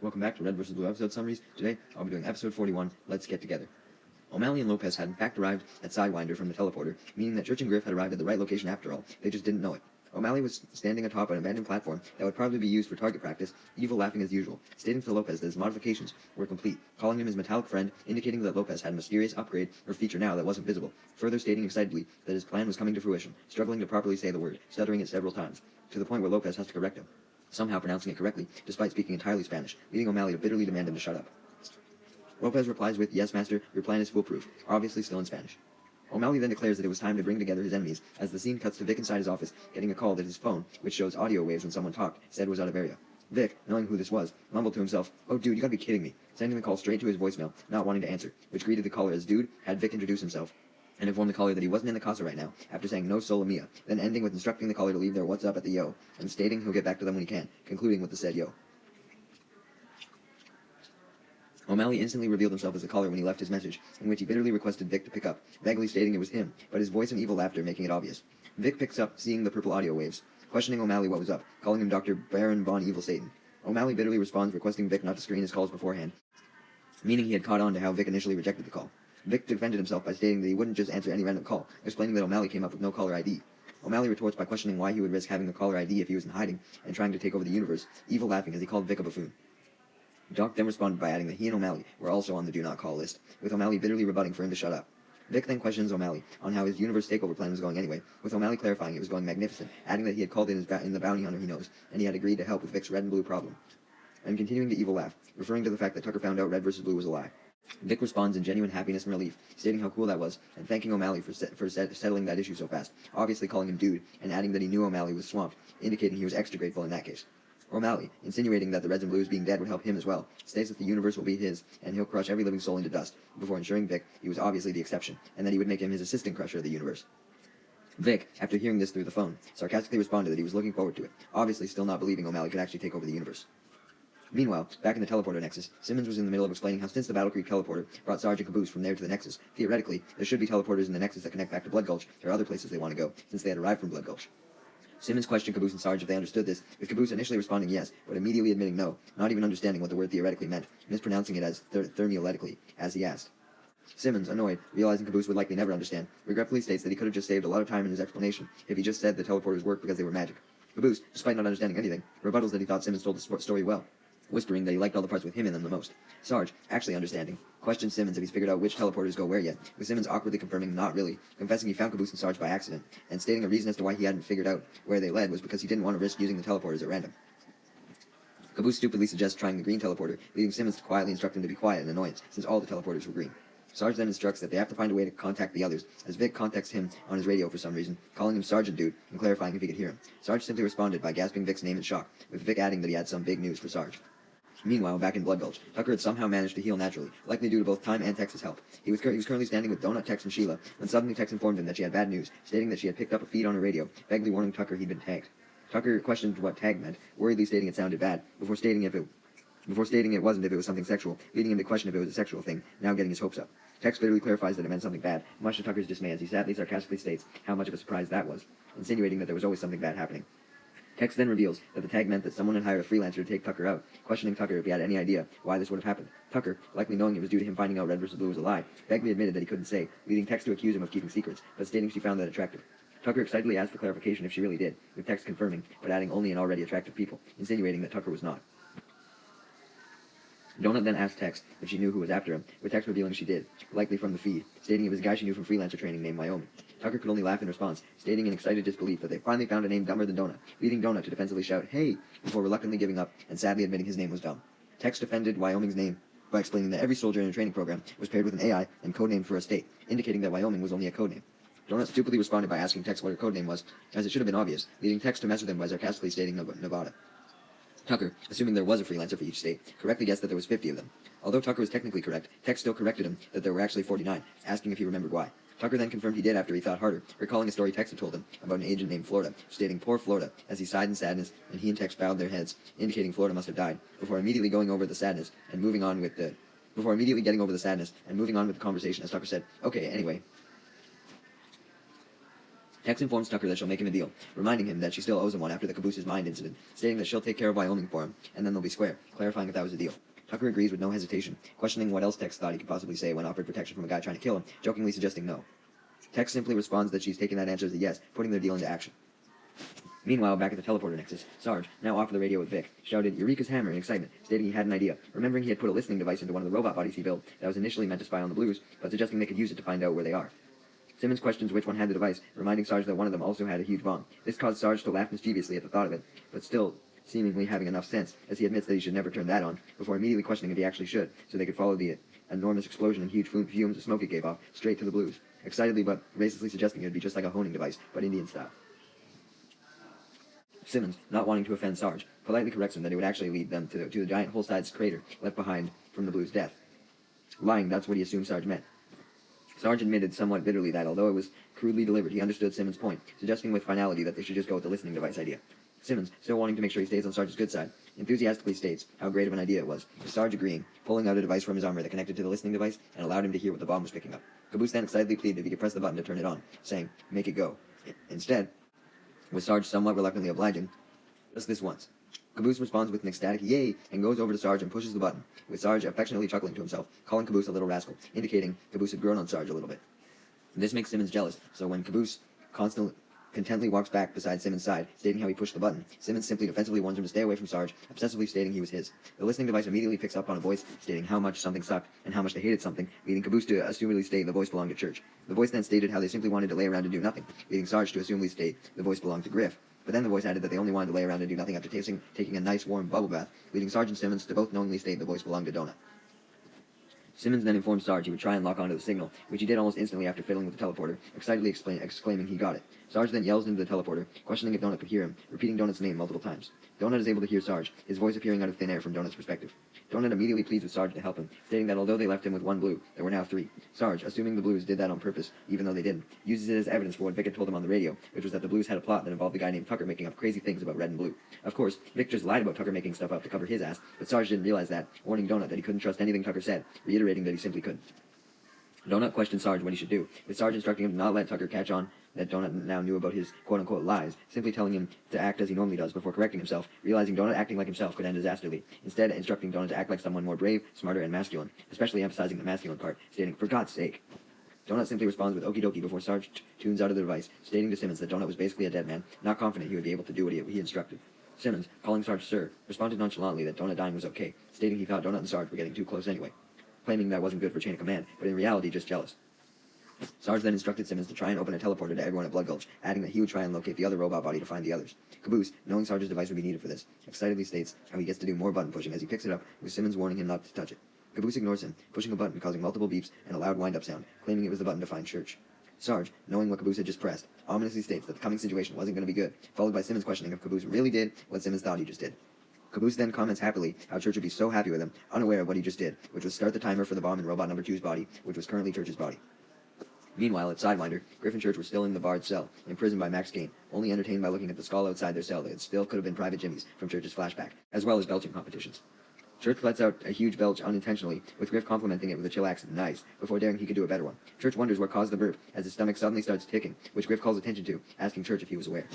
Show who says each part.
Speaker 1: Welcome back to Red vs. Blue episode summaries. Today, I'll be doing episode 41, Let's Get Together. O'Malley and Lopez had in fact arrived at Sidewinder from the teleporter, meaning that Church and Griff had arrived at the right location after all. They just didn't know it. O'Malley was standing atop an abandoned platform that would probably be used for target practice, Evil laughing as usual, stating to Lopez that his modifications were complete, calling him his metallic friend, indicating that Lopez had a mysterious upgrade or feature now that wasn't visible, further stating excitedly that his plan was coming to fruition, struggling to properly say the word, stuttering it several times, to the point where Lopez has to correct him, somehow pronouncing it correctly, despite speaking entirely Spanish, leading O'Malley to bitterly demand him to shut up. Lopez replies with, "Yes, master, your plan is foolproof," obviously still in Spanish. O'Malley then declares that it was time to bring together his enemies, as the scene cuts to Vic inside his office, getting a call that his phone, which shows audio waves when someone talked, said was out of area. Vic, knowing who this was, mumbled to himself, "Oh dude, you gotta be kidding me," sending the call straight to his voicemail, not wanting to answer, which greeted the caller as dude, had Vic introduce himself, and informed the caller that he wasn't in the casa right now, after saying no solo mia, then ending with instructing the caller to leave their what's up at the yo, and stating he'll get back to them when he can, concluding with the said yo. O'Malley instantly revealed himself as the caller when he left his message, in which he bitterly requested Vic to pick up, vaguely stating it was him, but his voice and evil laughter making it obvious. Vic picks up, seeing the purple audio waves, questioning O'Malley what was up, calling him Dr. Baron von Evil Satan. O'Malley bitterly responds, requesting Vic not to screen his calls beforehand, meaning he had caught on to how Vic initially rejected the call. Vic defended himself by stating that he wouldn't just answer any random call, explaining that O'Malley came up with no caller ID. O'Malley retorts by questioning why he would risk having a caller ID if he was in hiding and trying to take over the universe, evil laughing as he called Vic a buffoon. Doc then responded by adding that he and O'Malley were also on the do not call list, with O'Malley bitterly rebutting for him to shut up. Vic then questions O'Malley on how his universe takeover plan was going anyway, with O'Malley clarifying it was going magnificent, adding that he had called in the bounty hunter he knows, and he had agreed to help with Vic's red and blue problem, and continuing to evil laugh, referring to the fact that Tucker found out red versus blue was a lie. Vic responds in genuine happiness and relief, stating how cool that was, and thanking O'Malley for settling that issue so fast, obviously calling him dude, and adding that he knew O'Malley was swamped, indicating he was extra grateful in that case. O'Malley, insinuating that the Reds and Blues being dead would help him as well, states that the universe will be his, and he'll crush every living soul into dust, before ensuring Vic he was obviously the exception, and that he would make him his assistant crusher of the universe. Vic, after hearing this through the phone, sarcastically responded that he was looking forward to it, obviously still not believing O'Malley could actually take over the universe. Meanwhile, back in the teleporter nexus, Simmons was in the middle of explaining how since the Battle Creek teleporter brought Sarge and Caboose from there to the nexus, theoretically, there should be teleporters in the nexus that connect back to Blood Gulch or other places they want to go, since they had arrived from Blood Gulch. Simmons questioned Caboose and Sarge if they understood this, with Caboose initially responding yes, but immediately admitting no, not even understanding what the word theoretically meant, mispronouncing it as thermoletically, as he asked. Simmons, annoyed, realizing Caboose would likely never understand, regretfully states that he could have just saved a lot of time in his explanation if he just said the teleporters worked because they were magic. Caboose, despite not understanding anything, rebuttals that he thought Simmons told the story well, whispering that he liked all the parts with him in them the most. Sarge, actually understanding, questioned Simmons if he's figured out which teleporters go where yet, with Simmons awkwardly confirming not really, confessing he found Caboose and Sarge by accident, and stating a reason as to why he hadn't figured out where they led was because he didn't want to risk using the teleporters at random. Caboose stupidly suggests trying the green teleporter, leading Simmons to quietly instruct him to be quiet in annoyance, since all the teleporters were green. Sarge then instructs that they have to find a way to contact the others, as Vic contacts him on his radio for some reason, calling him Sergeant Dude, and clarifying if he could hear him. Sarge simply responded by gasping Vic's name in shock, with Vic adding that he had some big news for Sarge. Meanwhile, back in Blood Gulch, Tucker had somehow managed to heal naturally, likely due to both time and Tex's help. He was currently standing with Donut, Tex, and Sheila, when suddenly Tex informed him that she had bad news, stating that she had picked up a feed on her radio, vaguely warning Tucker he'd been tagged. Tucker questioned what tag meant, worriedly stating it sounded bad, before stating it wasn't if it was something sexual, leading him to question if it was a sexual thing, now getting his hopes up. Tex bitterly clarifies that it meant something bad, much to Tucker's dismay as he sadly sarcastically states how much of a surprise that was, insinuating that there was always something bad happening. Tex then reveals that the tag meant that someone had hired a freelancer to take Tucker out, questioning Tucker if he had any idea why this would have happened. Tucker, likely knowing it was due to him finding out Red vs. Blue was a lie, vaguely admitted that he couldn't say, leading Tex to accuse him of keeping secrets, but stating she found that attractive. Tucker excitedly asked for clarification if she really did, with Tex confirming, but adding only in already attractive people, insinuating that Tucker was not. Donut then asked Tex if she knew who was after him, with Tex revealing she did, likely from the feed, stating it was a guy she knew from freelancer training named Wyoming. Tucker could only laugh in response, stating in excited disbelief that they finally found a name dumber than Donut, leading Donut to defensively shout, "Hey!" before reluctantly giving up and sadly admitting his name was dumb. Tex defended Wyoming's name by explaining that every soldier in a training program was paired with an AI and codenamed for a state, indicating that Wyoming was only a codename. Donut stupidly responded by asking Tex what her codename was, as it should have been obvious, leading Tex to mess with him by sarcastically stating Nevada. Tucker, assuming there was a freelancer for each state, correctly guessed that there was 50 of them. Although Tucker was technically correct, Tex still corrected him that there were actually 49, asking if he remembered why. Tucker then confirmed he did after he thought harder, recalling a story Tex had told him about an agent named Florida, stating poor Florida, as he sighed in sadness, and he and Tex bowed their heads, indicating Florida must have died, before immediately getting over the sadness and moving on with the conversation as Tucker said, "Okay, anyway." Tex informs Tucker that she'll make him a deal, reminding him that she still owes him one after the Caboose's mind incident, stating that she'll take care of Wyoming for him, and then they'll be square, clarifying if that was a deal. Tucker agrees with no hesitation, questioning what else Tex thought he could possibly say when offered protection from a guy trying to kill him, jokingly suggesting no. Tex simply responds that she's taken that answer as a yes, putting their deal into action. Meanwhile, back at the teleporter nexus, Sarge, now off the radio with Vic, shouted Eureka's hammer in excitement, stating he had an idea, remembering he had put a listening device into one of the robot bodies he built that was initially meant to spy on the Blues, but suggesting they could use it to find out where they are. Simmons questions which one had the device, reminding Sarge that one of them also had a huge bomb. This caused Sarge to laugh mischievously at the thought of it, but still seemingly having enough sense, as he admits that he should never turn that on, before immediately questioning if he actually should, so they could follow the enormous explosion and huge fumes of smoke it gave off, straight to the Blues, excitedly but racistly suggesting it would be just like a honing device, but Indian style. Simmons, not wanting to offend Sarge, politely corrects him that it would actually lead them to the giant hole-sized crater left behind from the Blues' death. Lying, that's what he assumed Sarge meant. Sarge admitted somewhat bitterly that, although it was crudely delivered, he understood Simmons' point, suggesting with finality that they should just go with the listening device idea. Simmons, still wanting to make sure he stays on Sarge's good side, enthusiastically states how great of an idea it was, with Sarge agreeing, pulling out a device from his armor that connected to the listening device and allowed him to hear what the bomb was picking up. Caboose then excitedly pleaded if he could press the button to turn it on, saying, "Make it go." Instead, with Sarge somewhat reluctantly obliging, "Just this once." Caboose responds with an ecstatic yay and goes over to Sarge and pushes the button, with Sarge affectionately chuckling to himself, calling Caboose a little rascal, indicating Caboose had grown on Sarge a little bit. This makes Simmons jealous, so when Caboose contently walks back beside Simmons' side, stating how he pushed the button, Simmons simply defensively warns him to stay away from Sarge, obsessively stating he was his. The listening device immediately picks up on a voice stating how much something sucked and how much they hated something, leading Caboose to assumedly state the voice belonged to Church. The voice then stated how they simply wanted to lay around and do nothing, leading Sarge to assumedly state the voice belonged to Griff. But then the voice added that they only wanted to lay around and do nothing after taking a nice warm bubble bath, leading Sarge and Simmons to both knowingly state the voice belonged to Donut. Simmons then informed Sarge he would try and lock onto the signal, which he did almost instantly after fiddling with the teleporter, excitedly exclaiming he got it. Sarge then yells into the teleporter, questioning if Donut could hear him, repeating Donut's name multiple times. Donut is able to hear Sarge, his voice appearing out of thin air from Donut's perspective. Donut immediately pleads with Sarge to help him, stating that although they left him with one Blue, there were now 3. Sarge, assuming the Blues did that on purpose, even though they didn't, uses it as evidence for what Vic had told him on the radio, which was that the Blues had a plot that involved a guy named Tucker making up crazy things about Red and Blue. Of course, Vic just lied about Tucker making stuff up to cover his ass, but Sarge didn't realize that, warning Donut that he couldn't trust anything Tucker said, reiterating that he simply couldn't. Donut questioned Sarge what he should do, with Sarge instructing him to not let Tucker catch on that Donut now knew about his quote-unquote lies, simply telling him to act as he normally does before correcting himself, realizing Donut acting like himself could end disastrously, instead instructing Donut to act like someone more brave, smarter, and masculine, especially emphasizing the masculine part, stating, "For God's sake." Donut simply responds with okie dokie before Sarge tunes out of the device, stating to Simmons that Donut was basically a dead man, not confident he would be able to do what he instructed. Simmons, calling Sarge sir, responded nonchalantly that Donut dying was okay, stating he thought Donut and Sarge were getting too close anyway, claiming that wasn't good for chain of command, but in reality just jealous. Sarge then instructed Simmons to try and open a teleporter to everyone at Blood Gulch, adding that he would try and locate the other robot body to find the others. Caboose, knowing Sarge's device would be needed for this, excitedly states how he gets to do more button pushing as he picks it up, with Simmons warning him not to touch it. Caboose ignores him, pushing a button causing multiple beeps and a loud wind-up sound, claiming it was the button to find Church. Sarge, knowing what Caboose had just pressed, ominously states that the coming situation wasn't going to be good, followed by Simmons questioning if Caboose really did what Simmons thought he just did. Caboose then comments happily how Church would be so happy with him, unaware of what he just did, which was start the timer for the bomb in Robot Number 2's body, which was currently Church's body. Meanwhile, at Sidewinder, Griff and Church were still in the barred cell, imprisoned by Max Kane, only entertained by looking at the skull outside their cell that still could have been Private Jimmy's from Church's flashback, as well as belching competitions. Church lets out a huge belch unintentionally, with Griff complimenting it with a chillax "nice," before daring he could do a better one. Church wonders what caused the burp, as his stomach suddenly starts ticking, which Griff calls attention to, asking Church if he was aware.